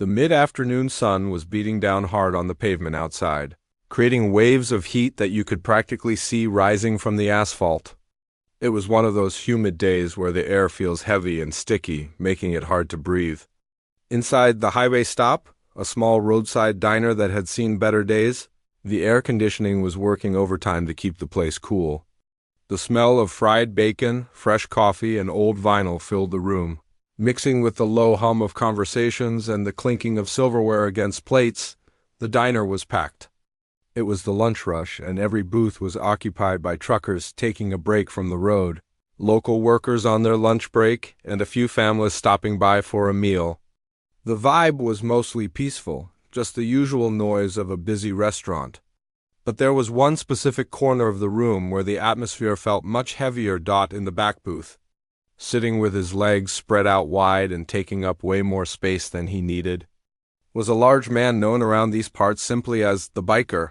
The mid-afternoon sun was beating down hard on the pavement outside, creating waves of heat that you could practically see rising from the asphalt. It was one of those humid days where the air feels heavy and sticky, making it hard to breathe. Inside the highway stop, a small roadside diner that had seen better days, the air conditioning was working overtime to keep the place cool. The smell of fried bacon, fresh coffee, and old vinyl filled the room. Mixing with the low hum of conversations and the clinking of silverware against plates, the diner was packed. It was the lunch rush, and every booth was occupied by truckers taking a break from the road, local workers on their lunch break, and a few families stopping by for a meal. The vibe was mostly peaceful, just the usual noise of a busy restaurant. But there was one specific corner of the room where the atmosphere felt much heavier. In the back booth, sitting with his legs spread out wide and taking up way more space than he needed, was a large man known around these parts simply as the biker.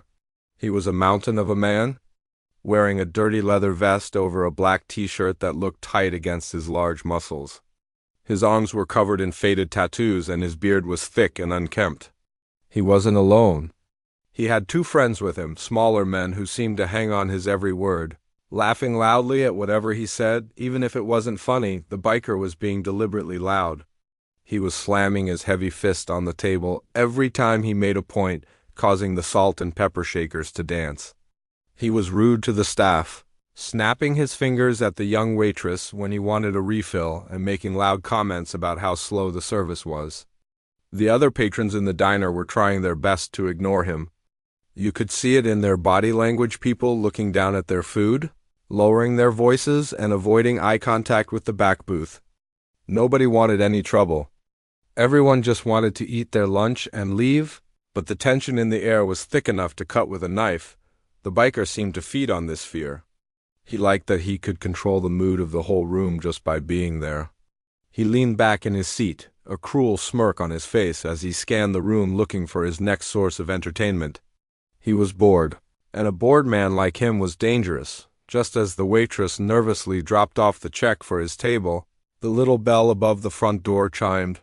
He was a mountain of a man, wearing a dirty leather vest over a black t-shirt that looked tight against his large muscles. His arms were covered in faded tattoos and his beard was thick and unkempt. He wasn't alone. He had two friends with him, smaller men who seemed to hang on his every word, laughing loudly at whatever he said. Even if it wasn't funny, the biker was being deliberately loud. He was slamming his heavy fist on the table every time he made a point, causing the salt and pepper shakers to dance. He was rude to the staff, snapping his fingers at the young waitress when he wanted a refill and making loud comments about how slow the service was. The other patrons in the diner were trying their best to ignore him. You could see it in their body language, people looking down at their food, lowering their voices, and avoiding eye contact with the back booth. Nobody wanted any trouble. Everyone just wanted to eat their lunch and leave, but the tension in the air was thick enough to cut with a knife. The biker seemed to feed on this fear. He liked that he could control the mood of the whole room just by being there. He leaned back in his seat, a cruel smirk on his face as he scanned the room looking for his next source of entertainment. He was bored, and a bored man like him was dangerous. Just as the waitress nervously dropped off the check for his table, the little bell above the front door chimed.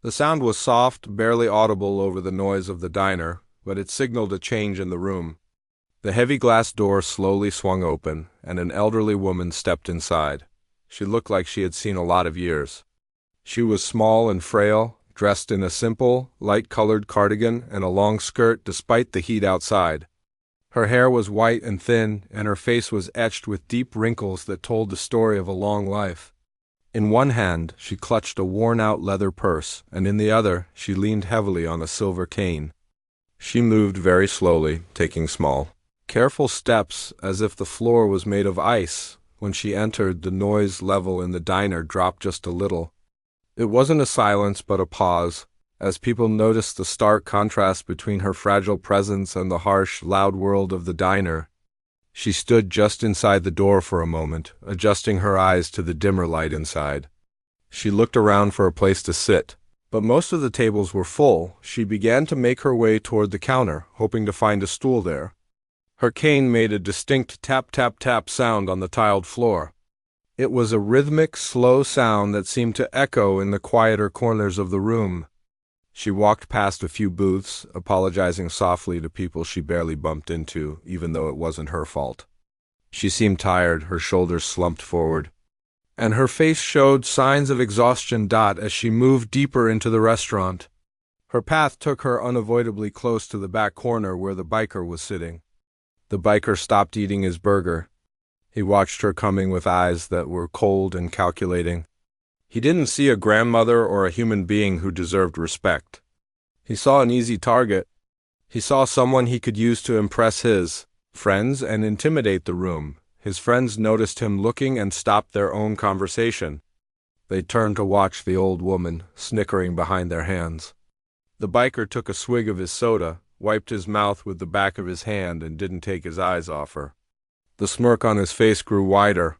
The sound was soft, barely audible over the noise of the diner, but it signaled a change in the room. The heavy glass door slowly swung open, and an elderly woman stepped inside. She looked like she had seen a lot of years. She was small and frail, dressed in a simple, light-colored cardigan and a long skirt despite the heat outside. Her hair was white and thin, and her face was etched with deep wrinkles that told the story of a long life. In one hand, she clutched a worn-out leather purse, and in the other, she leaned heavily on a silver cane. She moved very slowly, taking small, careful steps as if the floor was made of ice. When she entered, the noise level in the diner dropped just a little. It wasn't a silence but a pause, as people noticed the stark contrast between her fragile presence and the harsh, loud world of the diner. She stood just inside the door for a moment, adjusting her eyes to the dimmer light inside. She looked around for a place to sit, but most of the tables were full. She began to make her way toward the counter, hoping to find a stool there. Her cane made a distinct tap-tap-tap sound on the tiled floor. It was a rhythmic, slow sound that seemed to echo in the quieter corners of the room. She walked past a few booths, apologizing softly to people she barely bumped into, even though it wasn't her fault. She seemed tired, her shoulders slumped forward, and her face showed signs of exhaustion. As she moved deeper into the restaurant, her path took her unavoidably close to the back corner where the biker was sitting. The biker stopped eating his burger. He watched her coming with eyes that were cold and calculating. He didn't see a grandmother or a human being who deserved respect. He saw an easy target. He saw someone he could use to impress his friends and intimidate the room. His friends noticed him looking and stopped their own conversation. They turned to watch the old woman, snickering behind their hands. The biker took a swig of his soda, wiped his mouth with the back of his hand, and didn't take his eyes off her. The smirk on his face grew wider.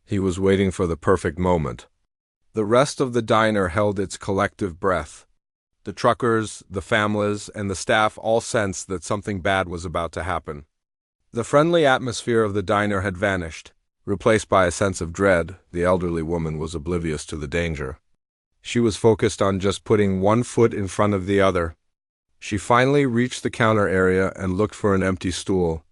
He was waiting for the perfect moment. The rest of the diner held its collective breath. The truckers, the families, and the staff all sensed that something bad was about to happen. The friendly atmosphere of the diner had vanished, replaced by a sense of dread. The elderly woman was oblivious to the danger. She was focused on just putting one foot in front of the other. She finally reached the counter area and looked for an empty stool.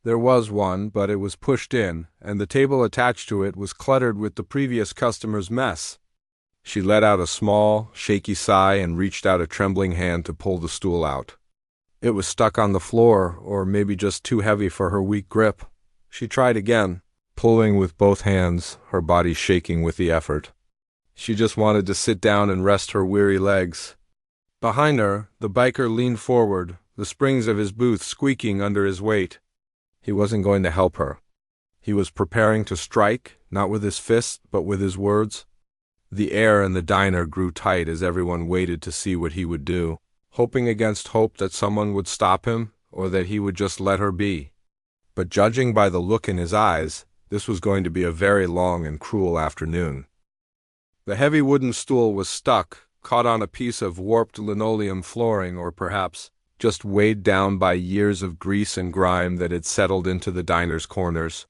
There was one, but it was pushed in, and the table attached to it was cluttered with the previous customer's mess. She let out a small, shaky sigh and reached out a trembling hand to pull the stool out. It was stuck on the floor, or maybe just too heavy for her weak grip. She tried again, pulling with both hands, her body shaking with the effort. She just wanted to sit down and rest her weary legs. Behind her, the biker leaned forward, the springs of his booth squeaking under his weight. He wasn't going to help her. He was preparing to strike, not with his fists, but with his words. The air in the diner grew tight as everyone waited to see what he would do, hoping against hope that someone would stop him or that he would just let her be. But judging by the look in his eyes, this was going to be a very long and cruel afternoon. The heavy wooden stool was stuck, caught on a piece of warped linoleum flooring, or perhaps just weighed down by years of grease and grime that had settled into the diner's corners.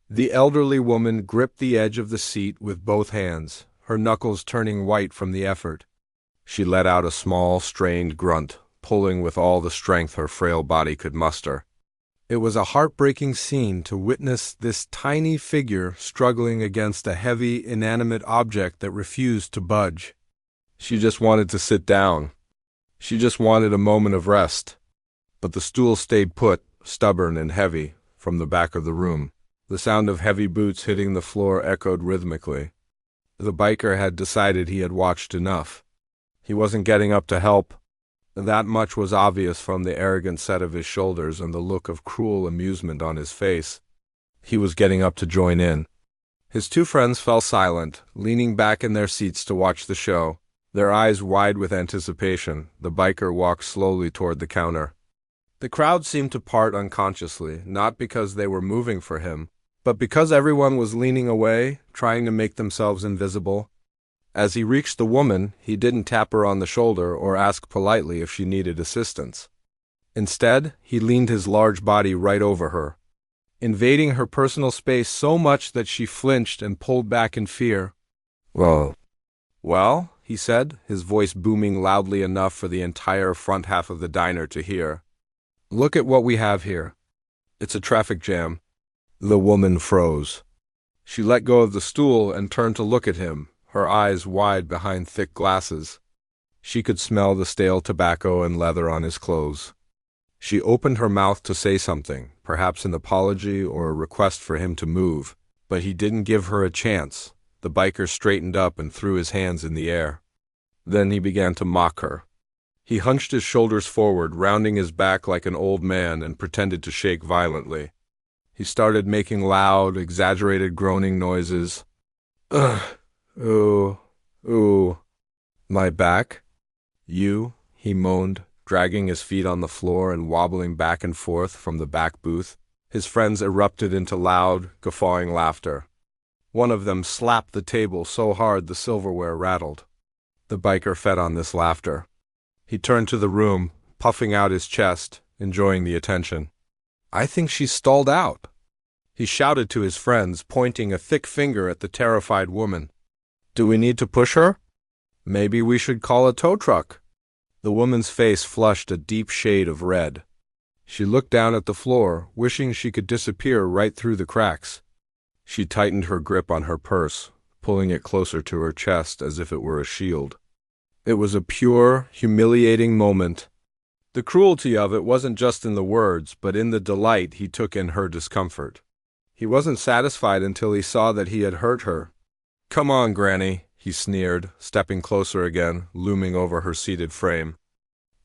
The elderly woman gripped the edge of the seat with both hands, her knuckles turning white from the effort. She let out a small, strained grunt, pulling with all the strength her frail body could muster. It was a heartbreaking scene to witness this tiny figure struggling against a heavy, inanimate object that refused to budge. She just wanted to sit down. She just wanted a moment of rest. But the stool stayed put, stubborn and heavy, from the back of the room. The sound of heavy boots hitting the floor echoed rhythmically. The biker had decided he had watched enough. He wasn't getting up to help. That much was obvious from the arrogant set of his shoulders and the look of cruel amusement on his face. He was getting up to join in. His two friends fell silent, leaning back in their seats to watch the show. Their eyes wide with anticipation, the biker walked slowly toward the counter. The crowd seemed to part unconsciously, not because they were moving for him, but because everyone was leaning away, trying to make themselves invisible. As he reached the woman, he didn't tap her on the shoulder or ask politely if she needed assistance. Instead, he leaned his large body right over her, invading her personal space so much that she flinched and pulled back in fear. Well, he said, his voice booming loudly enough for the entire front half of the diner to hear. Look at what we have here. It's a traffic jam. The woman froze. She let go of the stool and turned to look at him, her eyes wide behind thick glasses. She could smell the stale tobacco and leather on his clothes. She opened her mouth to say something, perhaps an apology or a request for him to move, but he didn't give her a chance. The biker straightened up and threw his hands in the air. Then he began to mock her. He hunched his shoulders forward, rounding his back like an old man, and pretended to shake violently. He started making loud, exaggerated groaning noises. Ugh, ooh, ooh. My back? You, he moaned, dragging his feet on the floor and wobbling back and forth from the back booth. His friends erupted into loud, guffawing laughter. One of them slapped the table so hard the silverware rattled. The biker fed on this laughter. He turned to the room, puffing out his chest, enjoying the attention. I think she's stalled out. He shouted to his friends, pointing a thick finger at the terrified woman. Do we need to push her? Maybe we should call a tow truck. The woman's face flushed a deep shade of red. She looked down at the floor, wishing she could disappear right through the cracks. She tightened her grip on her purse, pulling it closer to her chest as if it were a shield. It was a pure, humiliating moment. The cruelty of it wasn't just in the words, but in the delight he took in her discomfort. He wasn't satisfied until he saw that he had hurt her. Come on, Granny, he sneered, stepping closer again, looming over her seated frame.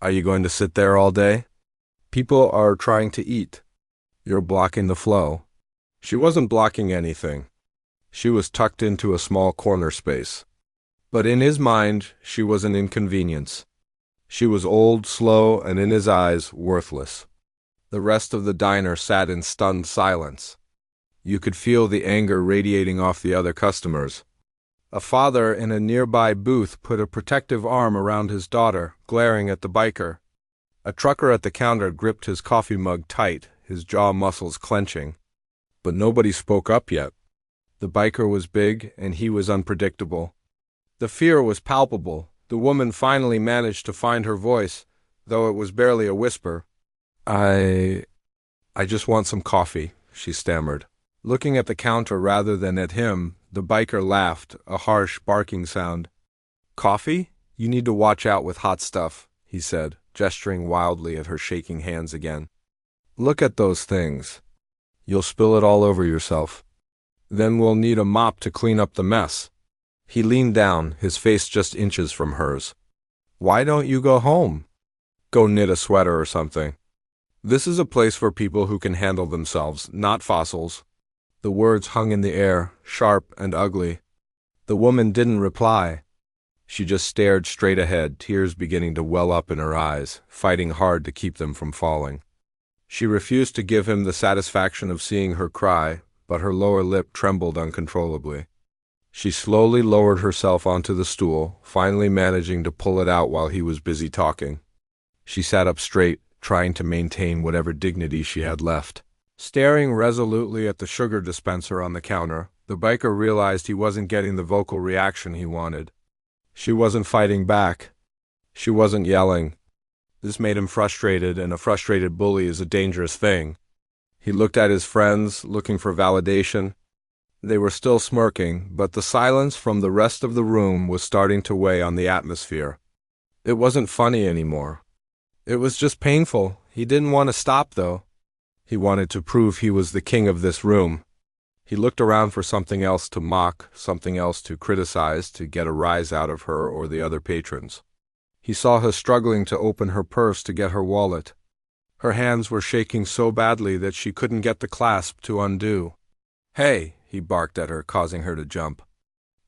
Are you going to sit there all day? People are trying to eat. You're blocking the flow. She wasn't blocking anything. She was tucked into a small corner space. But in his mind, she was an inconvenience. She was old, slow, and in his eyes, worthless. The rest of the diner sat in stunned silence. You could feel the anger radiating off the other customers. A father in a nearby booth put a protective arm around his daughter, glaring at the biker. A trucker at the counter gripped his coffee mug tight, his jaw muscles clenching. But nobody spoke up yet. The biker was big, and he was unpredictable. The fear was palpable. The woman finally managed to find her voice, though it was barely a whisper. I just want some coffee, she stammered. Looking at the counter rather than at him, the biker laughed, a harsh, barking sound. Coffee? You need to watch out with hot stuff, he said, gesturing wildly at her shaking hands again. Look at those things. You'll spill it all over yourself. Then we'll need a mop to clean up the mess. He leaned down, his face just inches from hers. Why don't you go home? Go knit a sweater or something. This is a place for people who can handle themselves, not fossils. The words hung in the air, sharp and ugly. The woman didn't reply. She just stared straight ahead, tears beginning to well up in her eyes, fighting hard to keep them from falling. She refused to give him the satisfaction of seeing her cry, but her lower lip trembled uncontrollably. She slowly lowered herself onto the stool, finally managing to pull it out while he was busy talking. She sat up straight, trying to maintain whatever dignity she had left. Staring resolutely at the sugar dispenser on the counter, the biker realized he wasn't getting the vocal reaction he wanted. She wasn't fighting back. She wasn't yelling. This made him frustrated, and a frustrated bully is a dangerous thing. He looked at his friends, looking for validation. They were still smirking, but the silence from the rest of the room was starting to weigh on the atmosphere. It wasn't funny anymore. It was just painful. He didn't want to stop, though. He wanted to prove he was the king of this room. He looked around for something else to mock, something else to criticize, to get a rise out of her or the other patrons. He saw her struggling to open her purse to get her wallet. Her hands were shaking so badly that she couldn't get the clasp to undo. Hey, he barked at her, causing her to jump.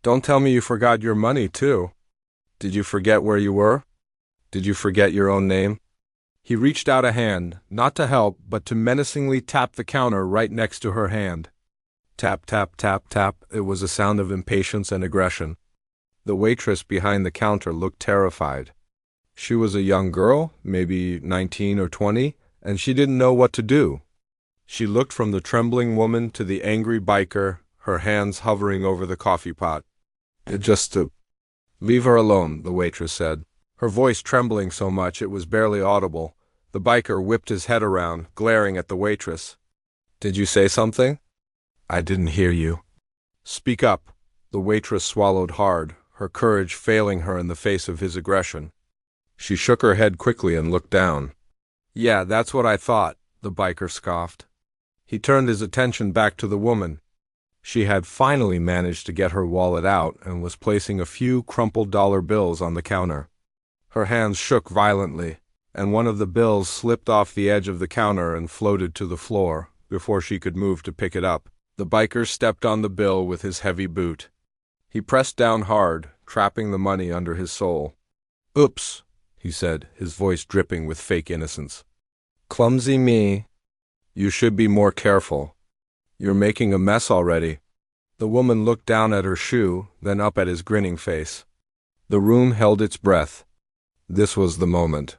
Don't tell me you forgot your money, too. Did you forget where you were? Did you forget your own name? He reached out a hand, not to help, but to menacingly tap the counter right next to her hand. Tap, tap, tap, tap. It was a sound of impatience and aggression. The waitress behind the counter looked terrified. She was a young girl, maybe 19 or 20, and she didn't know what to do. She looked from the trembling woman to the angry biker, her hands hovering over the coffee pot. Leave her alone, the waitress said, her voice trembling so much it was barely audible. The biker whipped his head around, glaring at the waitress. Did you say something? I didn't hear you. Speak up. The waitress swallowed hard, her courage failing her in the face of his aggression. She shook her head quickly and looked down. Yeah, that's what I thought, the biker scoffed. He turned his attention back to the woman. She had finally managed to get her wallet out and was placing a few crumpled dollar bills on the counter. Her hands shook violently, and one of the bills slipped off the edge of the counter and floated to the floor before she could move to pick it up. The biker stepped on the bill with his heavy boot. He pressed down hard, trapping the money under his sole. Oops, he said, his voice dripping with fake innocence. Clumsy me. You should be more careful. You're making a mess already. The woman looked down at her shoe, then up at his grinning face. The room held its breath. This was the moment.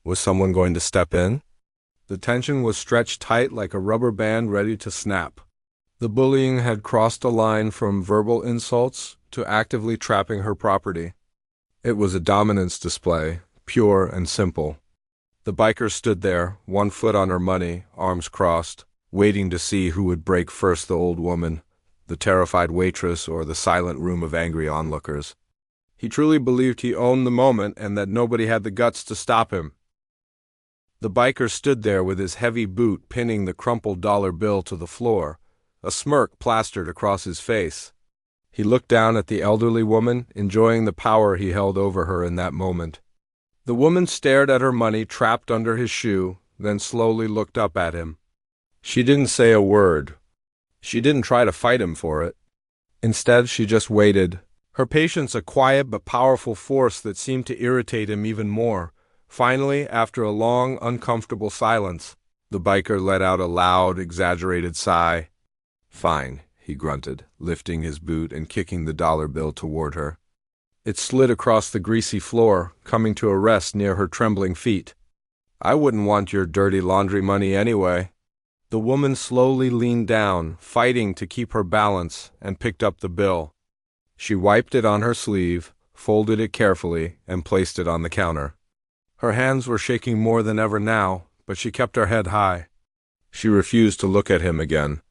Was someone going to step in? The tension was stretched tight like a rubber band ready to snap. The bullying had crossed a line from verbal insults to actively trapping her property. It was a dominance display, pure and simple. The biker stood there, one foot on her money, arms crossed, waiting to see who would break first, the old woman, the terrified waitress, or the silent room of angry onlookers. He truly believed he owned the moment and that nobody had the guts to stop him. The biker stood there with his heavy boot pinning the crumpled dollar bill to the floor, a smirk plastered across his face. He looked down at the elderly woman, enjoying the power he held over her in that moment. The woman stared at her money trapped under his shoe, then slowly looked up at him. She didn't say a word. She didn't try to fight him for it. Instead, she just waited, her patience a quiet but powerful force that seemed to irritate him even more. Finally, after a long, uncomfortable silence, the biker let out a loud, exaggerated sigh. Fine, he grunted, lifting his boot and kicking the dollar bill toward her. It slid across the greasy floor, coming to a rest near her trembling feet. I wouldn't want your dirty laundry money anyway. The woman slowly leaned down, fighting to keep her balance, and picked up the bill. She wiped it on her sleeve, folded it carefully, and placed it on the counter. Her hands were shaking more than ever now, but she kept her head high. She refused to look at him again.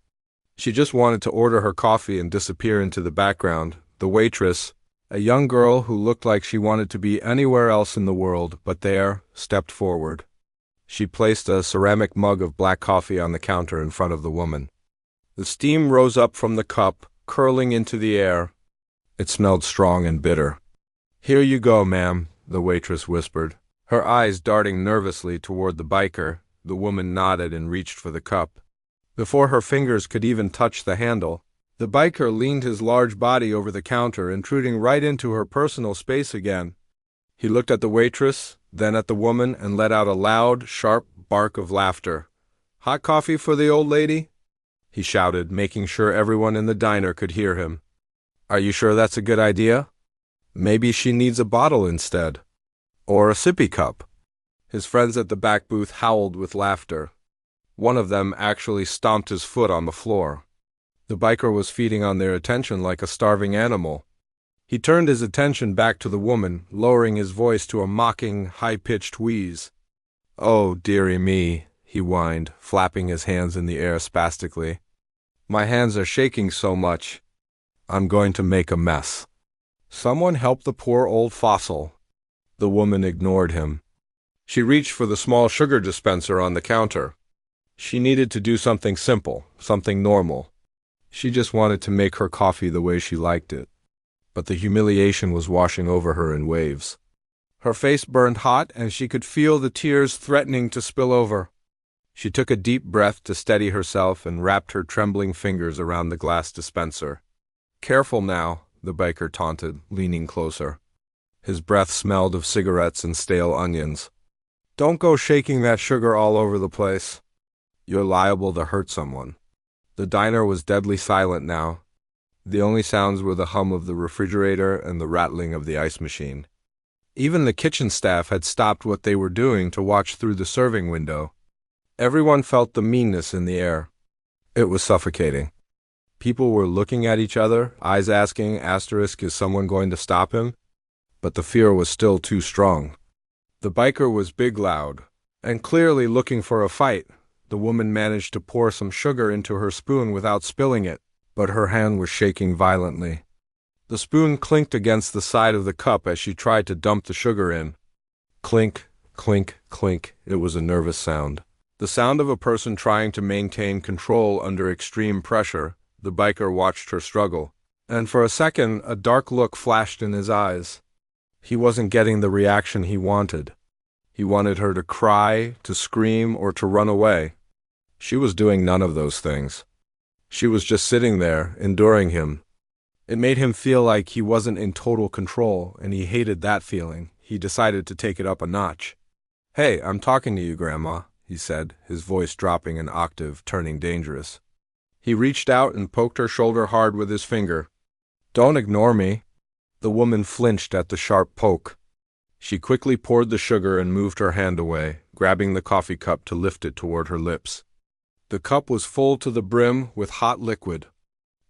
She just wanted to order her coffee and disappear into the background. The waitress, a young girl who looked like she wanted to be anywhere else in the world but there, stepped forward. She placed a ceramic mug of black coffee on the counter in front of the woman. The steam rose up from the cup, curling into the air. It smelled strong and bitter. "Here you go, ma'am," the waitress whispered, her eyes darting nervously toward the biker. The woman nodded and reached for the cup. Before her fingers could even touch the handle, the biker leaned his large body over the counter, intruding right into her personal space again. He looked at the waitress, then at the woman, and let out a loud, sharp bark of laughter. "Hot coffee for the old lady?" he shouted, making sure everyone in the diner could hear him. "Are you sure that's a good idea? Maybe she needs a bottle instead. Or a sippy cup." His friends at the back booth howled with laughter. One of them actually stomped his foot on the floor. The biker was feeding on their attention like a starving animal. He turned his attention back to the woman, lowering his voice to a mocking, high-pitched wheeze. "Oh, dearie me," he whined, flapping his hands in the air spastically. "My hands are shaking so much. I'm going to make a mess. Someone help the poor old fossil." The woman ignored him. She reached for the small sugar dispenser on the counter. She needed to do something simple, something normal. She just wanted to make her coffee the way she liked it. But the humiliation was washing over her in waves. Her face burned hot, and she could feel the tears threatening to spill over. She took a deep breath to steady herself and wrapped her trembling fingers around the glass dispenser. "Careful now," the biker taunted, leaning closer. His breath smelled of cigarettes and stale onions. "Don't go shaking that sugar all over the place. You're liable to hurt someone." The diner was deadly silent now. The only sounds were the hum of the refrigerator and the rattling of the ice machine. Even the kitchen staff had stopped what they were doing to watch through the serving window. Everyone felt the meanness in the air. It was suffocating. People were looking at each other, eyes asking, "Is someone going to stop him?" But the fear was still too strong. The biker was big loud, and clearly looking for a fight. The woman managed to pour some sugar into her spoon without spilling it, but her hand was shaking violently. The spoon clinked against the side of the cup as she tried to dump the sugar in. Clink, clink, clink. It was a nervous sound. The sound of a person trying to maintain control under extreme pressure. The biker watched her struggle, and for a second a dark look flashed in his eyes. He wasn't getting the reaction he wanted. He wanted her to cry, to scream, or to run away. She was doing none of those things. She was just sitting there, enduring him. It made him feel like he wasn't in total control, and he hated that feeling. He decided to take it up a notch. "Hey, I'm talking to you, Grandma," he said, his voice dropping an octave, turning dangerous. He reached out and poked her shoulder hard with his finger. "Don't ignore me." The woman flinched at the sharp poke. She quickly poured the sugar and moved her hand away, grabbing the coffee cup to lift it toward her lips. The cup was full to the brim with hot liquid.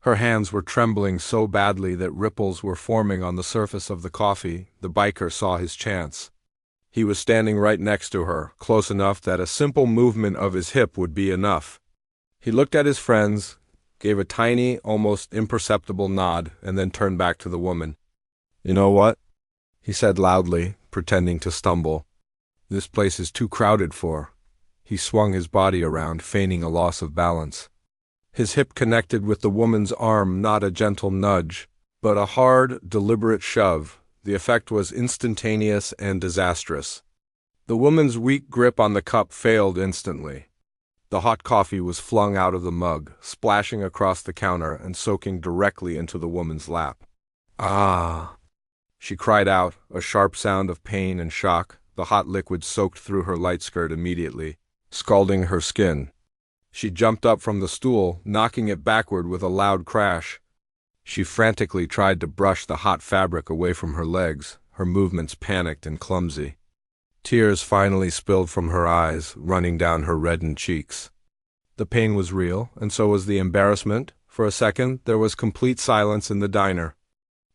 Her hands were trembling so badly that ripples were forming on the surface of the coffee. The biker saw his chance. He was standing right next to her, close enough that a simple movement of his hip would be enough. He looked at his friends, gave a tiny, almost imperceptible nod, and then turned back to the woman. "You know what?" he said loudly, pretending to stumble. "This place is too crowded for." He swung his body around, feigning a loss of balance. His hip connected with the woman's arm, not a gentle nudge, but a hard, deliberate shove. The effect was instantaneous and disastrous. The woman's weak grip on the cup failed instantly. The hot coffee was flung out of the mug, splashing across the counter and soaking directly into the woman's lap. "Ah!" she cried out, a sharp sound of pain and shock. The hot liquid soaked through her light skirt immediately, scalding her skin. She jumped up from the stool, knocking it backward with a loud crash. She frantically tried to brush the hot fabric away from her legs, her movements panicked and clumsy. Tears finally spilled from her eyes, running down her reddened cheeks. The pain was real, and so was the embarrassment. For a second, there was complete silence in the diner.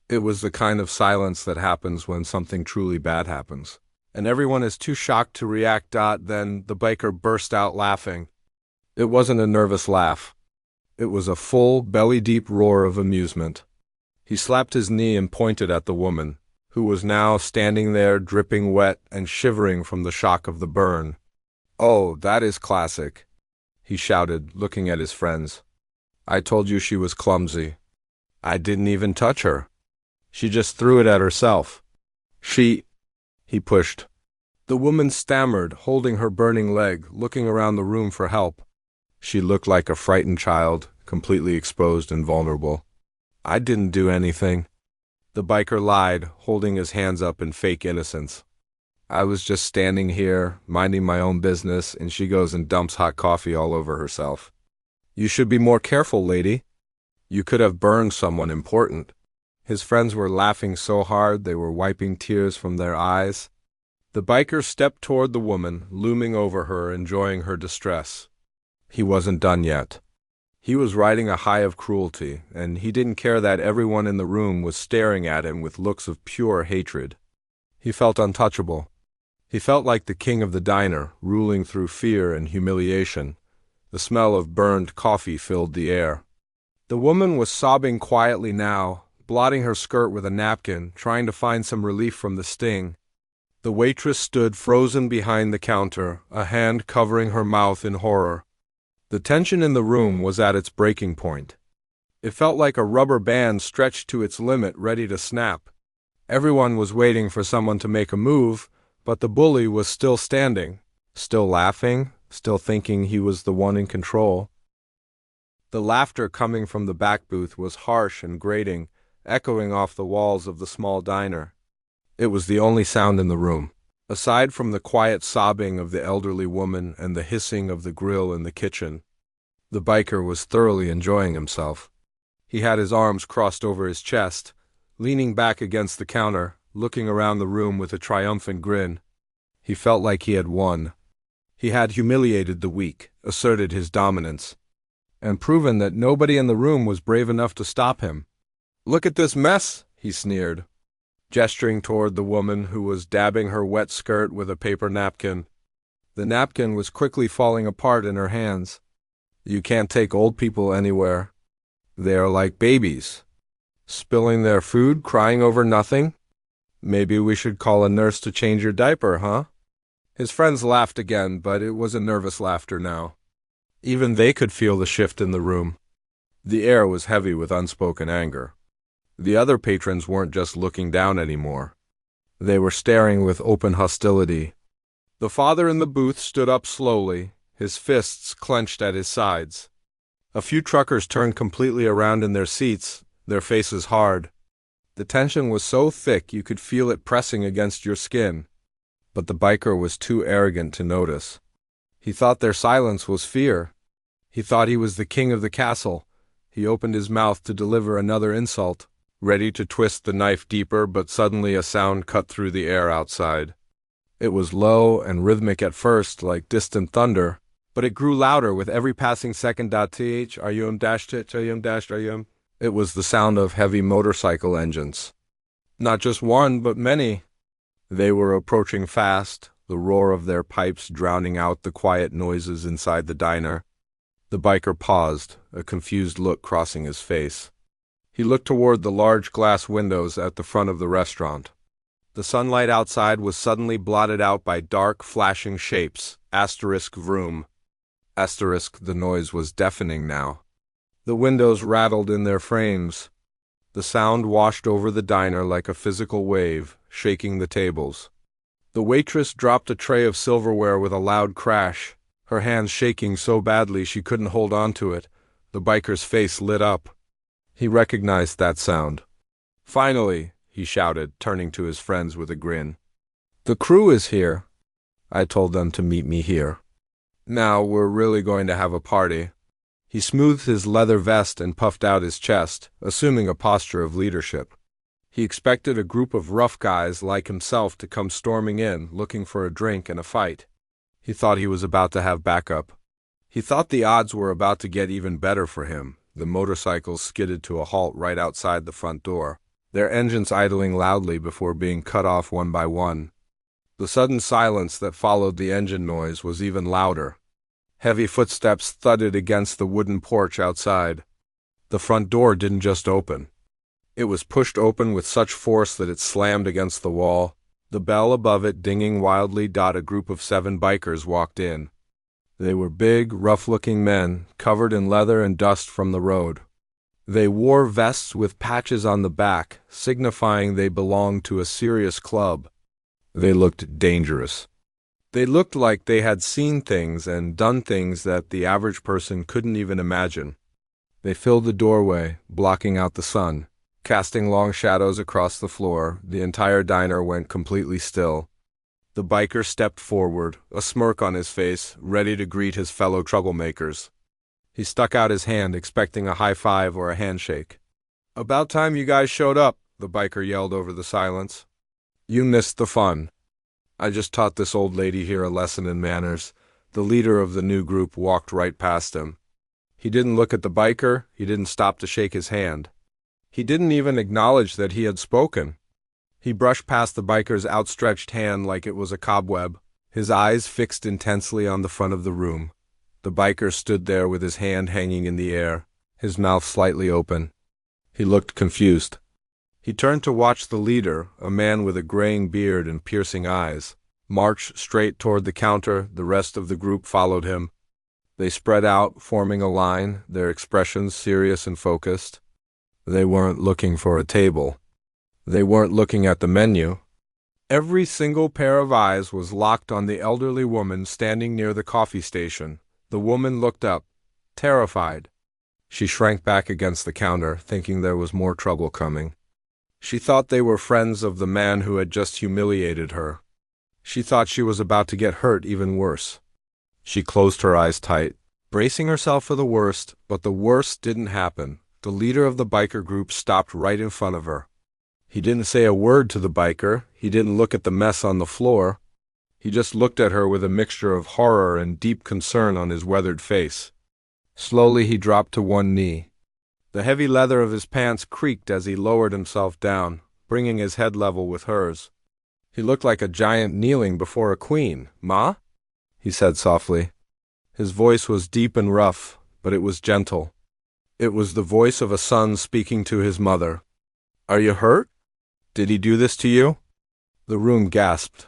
It was the kind of silence that happens when something truly bad happens. And everyone is too shocked to react. Then the biker burst out laughing. It wasn't a nervous laugh. It was a full, belly-deep roar of amusement. He slapped his knee and pointed at the woman, who was now standing there dripping wet and shivering from the shock of the burn. "Oh, that is classic," he shouted, looking at his friends. "I told you she was clumsy. I didn't even touch her. She just threw it at herself. He pushed. The woman stammered, holding her burning leg, looking around the room for help. She looked like a frightened child, completely exposed and vulnerable. "I didn't do anything." The biker lied, holding his hands up in fake innocence. "I was just standing here, minding my own business, and she goes and dumps hot coffee all over herself." "You should be more careful, lady. You could have burned someone important." His friends were laughing so hard they were wiping tears from their eyes. The biker stepped toward the woman, looming over her, enjoying her distress. He wasn't done yet. He was riding a high of cruelty, and he didn't care that everyone in the room was staring at him with looks of pure hatred. He felt untouchable. He felt like the king of the diner, ruling through fear and humiliation. The smell of burned coffee filled the air. The woman was sobbing quietly now, blotting her skirt with a napkin, trying to find some relief from the sting. The waitress stood frozen behind the counter, a hand covering her mouth in horror. The tension in the room was at its breaking point. It felt like a rubber band stretched to its limit, ready to snap. Everyone was waiting for someone to make a move, but the bully was still standing, still laughing, still thinking he was the one in control. The laughter coming from the back booth was harsh and grating, echoing off the walls of the small diner. It was the only sound in the room, aside from the quiet sobbing of the elderly woman and the hissing of the grill in the kitchen. The biker was thoroughly enjoying himself. He had his arms crossed over his chest, leaning back against the counter, looking around the room with a triumphant grin. He felt like he had won. He had humiliated the weak, asserted his dominance, and proven that nobody in the room was brave enough to stop him. "Look at this mess," he sneered, gesturing toward the woman who was dabbing her wet skirt with a paper napkin. The napkin was quickly falling apart in her hands. "You can't take old people anywhere. They are like babies, spilling their food, crying over nothing. Maybe we should call a nurse to change your diaper, huh?" His friends laughed again, but it was a nervous laughter now. Even they could feel the shift in the room. The air was heavy with unspoken anger. The other patrons weren't just looking down anymore. They were staring with open hostility. The father in the booth stood up slowly, his fists clenched at his sides. A few truckers turned completely around in their seats, their faces hard. The tension was so thick you could feel it pressing against your skin. But the biker was too arrogant to notice. He thought their silence was fear. He thought he was the king of the castle. He opened his mouth to deliver another insult, ready to twist the knife deeper, but suddenly a sound cut through the air outside. It was low and rhythmic at first, like distant thunder, but it grew louder with every passing second. It was the sound of heavy motorcycle engines. Not just one, but many. They were approaching fast, the roar of their pipes drowning out the quiet noises inside the diner. The biker paused, a confused look crossing his face. He looked toward the large glass windows at the front of the restaurant. The sunlight outside was suddenly blotted out by dark, flashing shapes. Vroom. The noise was deafening now. The windows rattled in their frames. The sound washed over the diner like a physical wave, shaking the tables. The waitress dropped a tray of silverware with a loud crash, her hands shaking so badly she couldn't hold on to it. The biker's face lit up. He recognized that sound. "Finally," he shouted, turning to his friends with a grin. "The crew is here. I told them to meet me here. Now we're really going to have a party." He smoothed his leather vest and puffed out his chest, assuming a posture of leadership. He expected a group of rough guys like himself to come storming in, looking for a drink and a fight. He thought he was about to have backup. He thought the odds were about to get even better for him. The motorcycles skidded to a halt right outside the front door. their engines idling loudly before being cut off one by one. The sudden silence that followed the engine noise was even louder. Heavy footsteps thudded against the wooden porch outside. The front door didn't just open. It was pushed open with such force that it slammed against the wall. The bell above it dinging wildly. A group of 7 bikers walked in. They were big, rough-looking men, covered in leather and dust from the road. They wore vests with patches on the back, signifying they belonged to a serious club. They looked dangerous. They looked like they had seen things and done things that the average person couldn't even imagine. They filled the doorway, blocking out the sun. Casting long shadows across the floor, the entire diner went completely still. The biker stepped forward, a smirk on his face, ready to greet his fellow troublemakers. He stuck out his hand, expecting a high five or a handshake. "About time you guys showed up," the biker yelled over the silence. "You missed the fun. I just taught this old lady here a lesson in manners." The leader of the new group walked right past him. He didn't look at the biker, he didn't stop to shake his hand. He didn't even acknowledge that he had spoken. He brushed past the biker's outstretched hand like it was a cobweb, his eyes fixed intensely on the front of the room. The biker stood there with his hand hanging in the air, his mouth slightly open. He looked confused. He turned to watch the leader, a man with a graying beard and piercing eyes, march straight toward the counter. The rest of the group followed him. They spread out, forming a line, their expressions serious and focused. They weren't looking for a table. They weren't looking at the menu. Every single pair of eyes was locked on the elderly woman standing near the coffee station. The woman looked up, terrified. She shrank back against the counter, thinking there was more trouble coming. She thought they were friends of the man who had just humiliated her. She thought she was about to get hurt even worse. She closed her eyes tight, bracing herself for the worst, but the worst didn't happen. The leader of the biker group stopped right in front of her. He didn't say a word to the biker. He didn't look at the mess on the floor. He just looked at her with a mixture of horror and deep concern on his weathered face. Slowly he dropped to one knee. The heavy leather of his pants creaked as he lowered himself down, bringing his head level with hers. He looked like a giant kneeling before a queen. "Ma?" he said softly. His voice was deep and rough, but it was gentle. It was the voice of a son speaking to his mother. "Are you hurt? Did he do this to you?" The room gasped.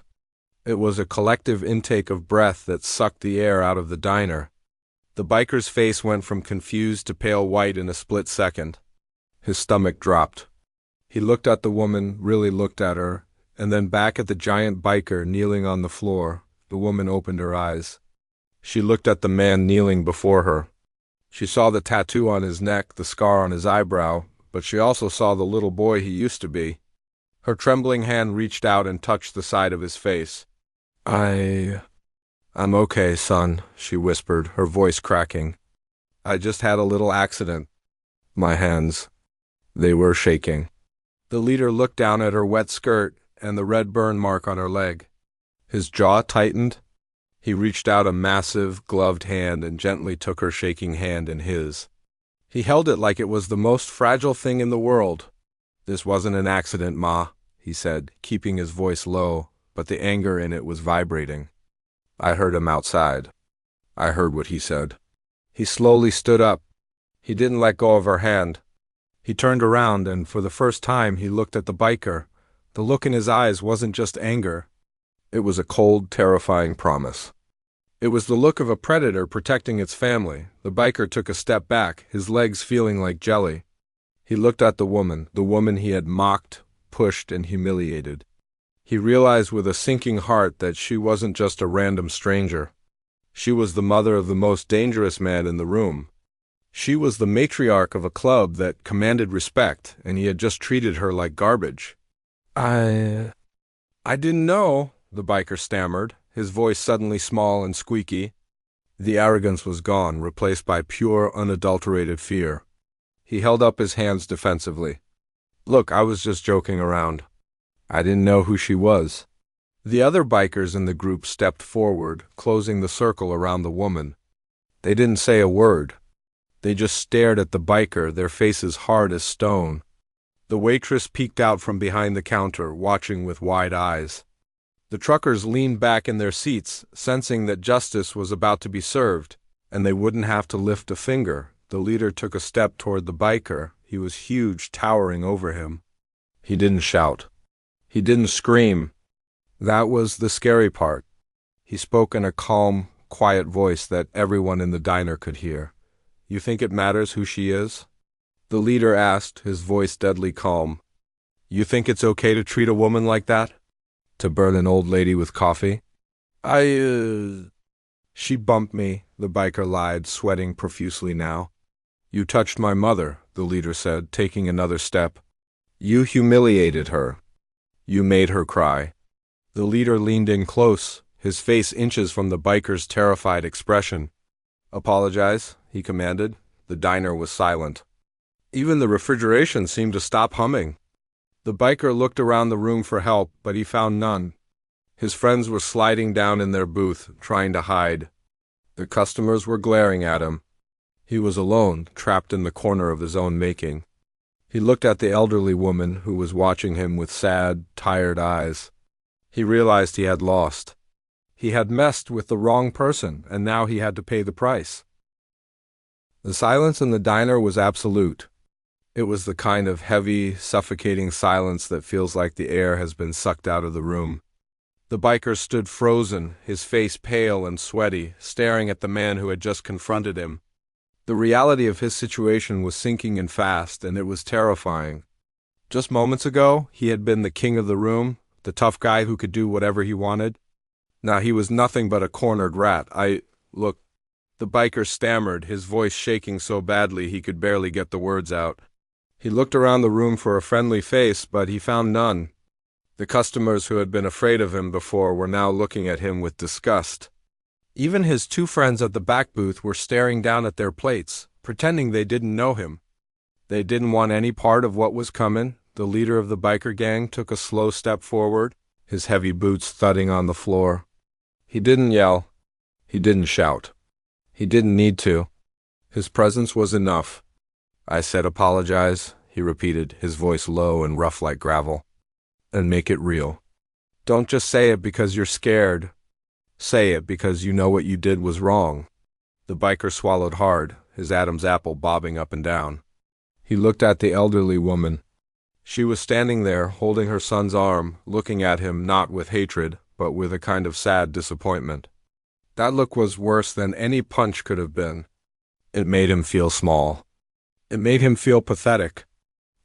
It was a collective intake of breath that sucked the air out of the diner. The biker's face went from confused to pale white in a split second. His stomach dropped. He looked at the woman, really looked at her, and then back at the giant biker kneeling on the floor. The woman opened her eyes. She looked at the man kneeling before her. She saw the tattoo on his neck, the scar on his eyebrow, but she also saw the little boy he used to be. Her trembling hand reached out and touched the side of his face. I'm okay, son," she whispered, her voice cracking. "I just had a little accident." My hands, they were shaking. The leader looked down at her wet skirt and the red burn mark on her leg. His jaw tightened. He reached out a massive, gloved hand and gently took her shaking hand in his. He held it like it was the most fragile thing in the world. "This wasn't an accident, Ma," he said, keeping his voice low, but the anger in it was vibrating. "I heard him outside. I heard what he said." He slowly stood up. He didn't let go of her hand. He turned around and for the first time he looked at the biker. The look in his eyes wasn't just anger. It was a cold, terrifying promise. It was the look of a predator protecting its family. The biker took a step back, his legs feeling like jelly. He looked at the woman he had mocked, pushed, and humiliated. He realized with a sinking heart that she wasn't just a random stranger. She was the mother of the most dangerous man in the room. She was the matriarch of a club that commanded respect, and he had just treated her like garbage. I didn't know," the biker stammered, his voice suddenly small and squeaky. The arrogance was gone, replaced by pure, unadulterated fear. He held up his hands defensively. "Look, I was just joking around. I didn't know who she was." The other bikers in the group stepped forward, closing the circle around the woman. They didn't say a word. They just stared at the biker, their faces hard as stone. The waitress peeked out from behind the counter, watching with wide eyes. The truckers leaned back in their seats, sensing that justice was about to be served, and they wouldn't have to lift a finger. The leader took a step toward the biker. He was huge, towering over him. He didn't shout. He didn't scream. That was the scary part. He spoke in a calm, quiet voice that everyone in the diner could hear. "You think it matters who she is?" The leader asked, his voice deadly calm. "You think it's okay to treat a woman like that? To burn an old lady with coffee?" She bumped me," the biker lied, sweating profusely now. "You touched my mother," the leader said, taking another step. "You humiliated her. You made her cry." The leader leaned in close, his face inches from the biker's terrified expression. "Apologize," he commanded. The diner was silent. Even the refrigeration seemed to stop humming. The biker looked around the room for help, but he found none. His friends were sliding down in their booth, trying to hide. The customers were glaring at him. He was alone, trapped in the corner of his own making. He looked at the elderly woman who was watching him with sad, tired eyes. He realized he had lost. He had messed with the wrong person, and now he had to pay the price. The silence in the diner was absolute. It was the kind of heavy, suffocating silence that feels like the air has been sucked out of the room. The biker stood frozen, his face pale and sweaty, staring at the man who had just confronted him. The reality of his situation was sinking in fast, and it was terrifying. Just moments ago, he had been the king of the room, the tough guy who could do whatever he wanted. Now he was nothing but a cornered rat. Look, the biker stammered, his voice shaking so badly he could barely get the words out. He looked around the room for a friendly face, but he found none. The customers who had been afraid of him before were now looking at him with disgust. Even his two friends at the back booth were staring down at their plates, pretending they didn't know him. They didn't want any part of what was coming. The leader of the biker gang took a slow step forward, his heavy boots thudding on the floor. He didn't yell. He didn't shout. He didn't need to. His presence was enough. "I said apologize," he repeated, his voice low and rough like gravel. "And make it real. Don't just say it because you're scared. Say it because you know what you did was wrong." The biker swallowed hard, his Adam's apple bobbing up and down. He looked at the elderly woman. She was standing there, holding her son's arm, looking at him not with hatred, but with a kind of sad disappointment. That look was worse than any punch could have been. It made him feel small. It made him feel pathetic.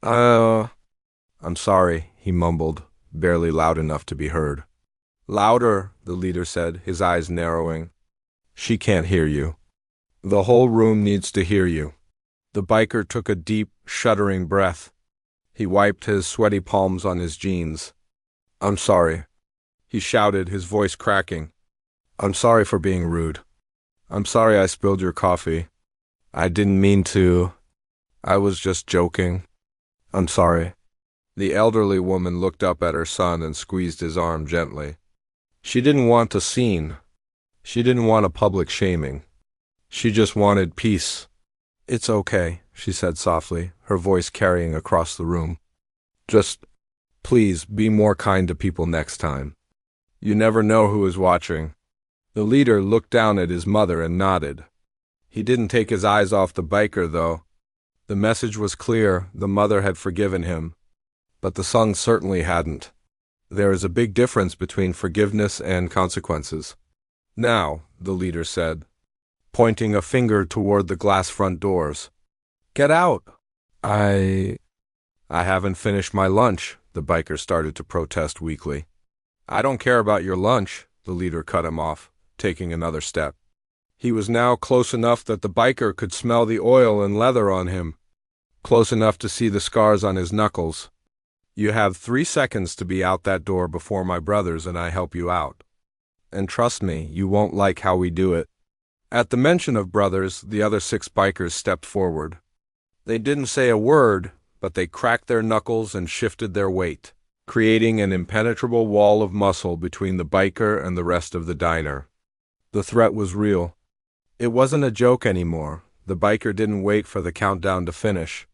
I'm sorry," he mumbled, barely loud enough to be heard. "Louder," the leader said, his eyes narrowing. "She can't hear you. The whole room needs to hear you." The biker took a deep, shuddering breath. He wiped his sweaty palms on his jeans. "I'm sorry," he shouted, his voice cracking. "I'm sorry for being rude. I'm sorry I spilled your coffee. I didn't mean to. I was just joking. I'm sorry." The elderly woman looked up at her son and squeezed his arm gently. She didn't want a scene. She didn't want a public shaming. She just wanted peace. "It's okay," she said softly, her voice carrying across the room. "Just, please, be more kind to people next time. You never know who is watching." The leader looked down at his mother and nodded. He didn't take his eyes off the biker, though. The message was clear. The mother had forgiven him. But the son certainly hadn't. There is a big difference between forgiveness and consequences. "Now," the leader said, pointing a finger toward the glass front doors. "Get out." I haven't finished my lunch," the biker started to protest weakly. "I don't care about your lunch," the leader cut him off, taking another step. He was now close enough that the biker could smell the oil and leather on him, close enough to see the scars on his knuckles. "You have 3 seconds to be out that door before my brothers and I help you out. And trust me, you won't like how we do it." At the mention of brothers, the other 6 bikers stepped forward. They didn't say a word, but they cracked their knuckles and shifted their weight, creating an impenetrable wall of muscle between the biker and the rest of the diner. The threat was real. It wasn't a joke anymore. The biker didn't wait for the countdown to finish.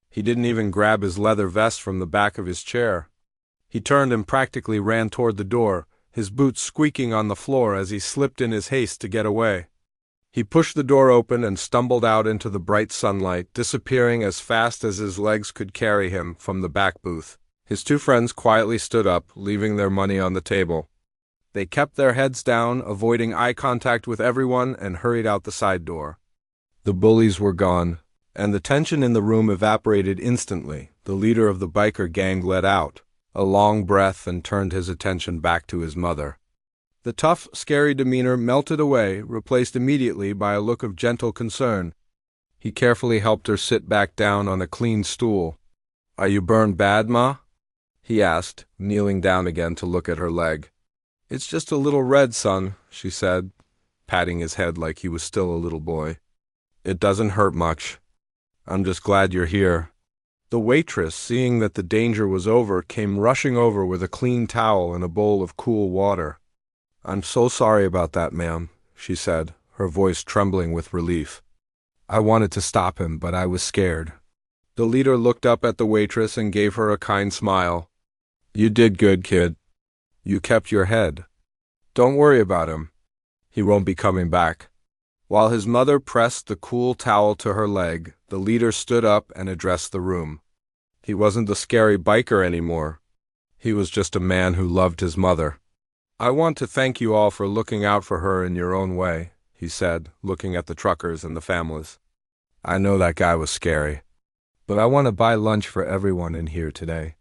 He didn't even grab his leather vest from the back of his chair. He turned and practically ran toward the door, his boots squeaking on the floor as he slipped in his haste to get away. He pushed the door open and stumbled out into the bright sunlight, disappearing as fast as his legs could carry him from the back booth. His two friends quietly stood up, leaving their money on the table. They kept their heads down, avoiding eye contact with everyone, and hurried out the side door. The bullies were gone, and the tension in the room evaporated instantly. The leader of the biker gang let out a long breath and turned his attention back to his mother. The tough, scary demeanor melted away, replaced immediately by a look of gentle concern. He carefully helped her sit back down on a clean stool. "Are you burned bad, Ma?" he asked, kneeling down again to look at her leg. "It's just a little red, son," she said, patting his head like he was still a little boy. "It doesn't hurt much. I'm just glad you're here." The waitress, seeing that the danger was over, came rushing over with a clean towel and a bowl of cool water. "I'm so sorry about that, ma'am," she said, her voice trembling with relief. "I wanted to stop him, but I was scared." The leader looked up at the waitress and gave her a kind smile. "You did good, kid. You kept your head. Don't worry about him. He won't be coming back." While his mother pressed the cool towel to her leg, the leader stood up and addressed the room. He wasn't the scary biker anymore. He was just a man who loved his mother. "I want to thank you all for looking out for her in your own way," he said, looking at the truckers and the families. "I know that guy was scary, but I want to buy lunch for everyone in here today.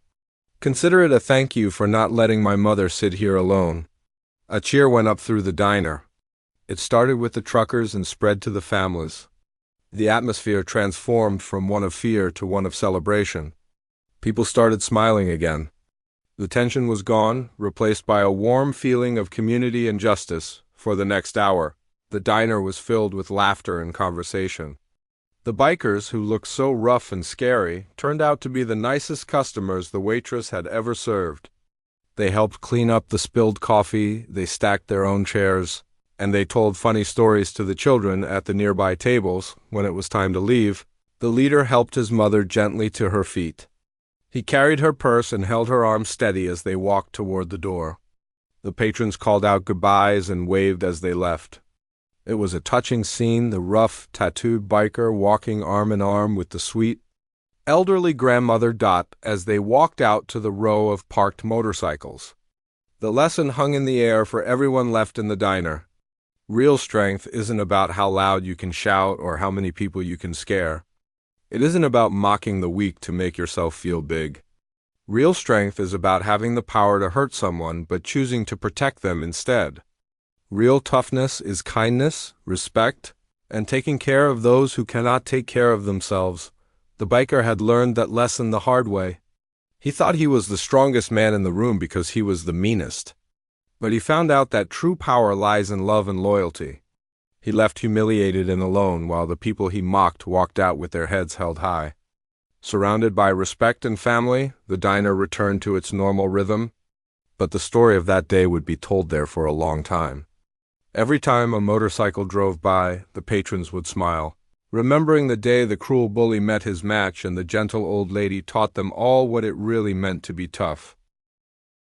Consider it a thank you for not letting my mother sit here alone." A cheer went up through the diner. It started with the truckers and spread to the families. The atmosphere transformed from one of fear to one of celebration. People started smiling again. The tension was gone, replaced by a warm feeling of community and justice. For the next hour, the diner was filled with laughter and conversation. The bikers, who looked so rough and scary, turned out to be the nicest customers the waitress had ever served. They helped clean up the spilled coffee, they stacked their own chairs, and they told funny stories to the children at the nearby tables. When it was time to leave, the leader helped his mother gently to her feet. He carried her purse and held her arm steady as they walked toward the door. The patrons called out goodbyes and waved as they left. It was a touching scene, the rough, tattooed biker walking arm in arm with the sweet, elderly grandmother Dot as they walked out to the row of parked motorcycles. The lesson hung in the air for everyone left in the diner. Real strength isn't about how loud you can shout or how many people you can scare. It isn't about mocking the weak to make yourself feel big. Real strength is about having the power to hurt someone but choosing to protect them instead. Real toughness is kindness, respect, and taking care of those who cannot take care of themselves. The biker had learned that lesson the hard way. He thought he was the strongest man in the room because he was the meanest. But he found out that true power lies in love and loyalty. He left humiliated and alone while the people he mocked walked out with their heads held high. Surrounded by respect and family, the diner returned to its normal rhythm, but the story of that day would be told there for a long time. Every time a motorcycle drove by, the patrons would smile, remembering the day the cruel bully met his match and the gentle old lady taught them all what it really meant to be tough.